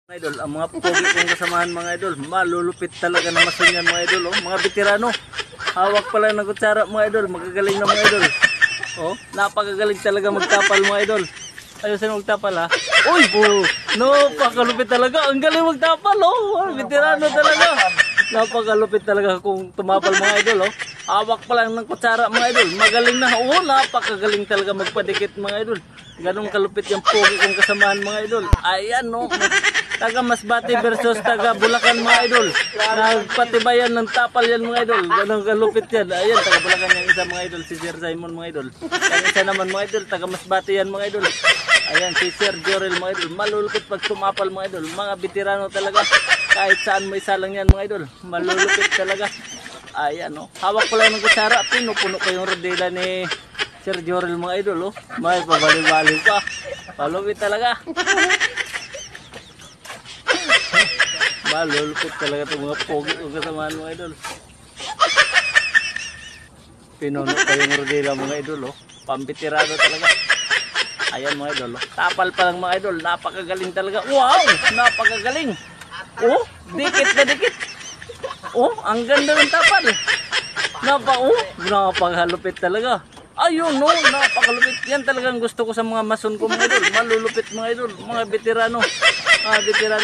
Mga idol, ang mga pogi kong kasamahan mga idol, malulupit talaga na mason yan mga idol, oh. Mga veterano, hawak pala ng kutsara mga idol, magagaling na mga idol. Oh, napakagaling talaga magtapal mga idol. Ayusin magtapal ha. Uy, napakalupit talaga, ang galing magtapal oh, veterano talaga. Napakalupit talaga kung tumapal mga idol oh. Hawak pa lang ng kutsara mga idol, magaling na. Oh, napakagaling talaga magpadikit mga idol. Ganong kalupit yung pogi kong kasamahan mga idol. Ayan no. Taga Masbate versus taga Bulacan mga idol. Nagpatibayan ng tapal yan mga idol. Ganong kalupit yan. Ayan, taga Bulacan yung isa mga idol, si Sir Simon mga idol. Yung isa naman mga idol, taga Masbate yan mga idol. Ayan, si Sir Jorel mga idol. Malulupit pag tumapal mga idol. Mga veterano talaga. Kahit saan may salang yan mga idol. Malulupit talaga. Ayan no. Hawak ko lang ng kutsara. Pinupuno ko yung rodela ni Sir Jorel mga idol oh. May pabalik-balik pa. Malupit talaga. Malulupit talaga itong mga pogi o kasamahan mga idol. Pinuno pa yung rodela mga idol oh. Pambitirado talaga. Ayan mga idol oh. Tapal pa lang mga idol. Napakagaling talaga. Wow! Napakagaling. Oh, dikit na dikit. Oh, ang ganda ng tapal. Napakalupit talaga. Ayun no, napakalupit. Yan talagang gusto ko sa mga mason ko mga idol. Malulupit mga idol, mga veterano. Veterano.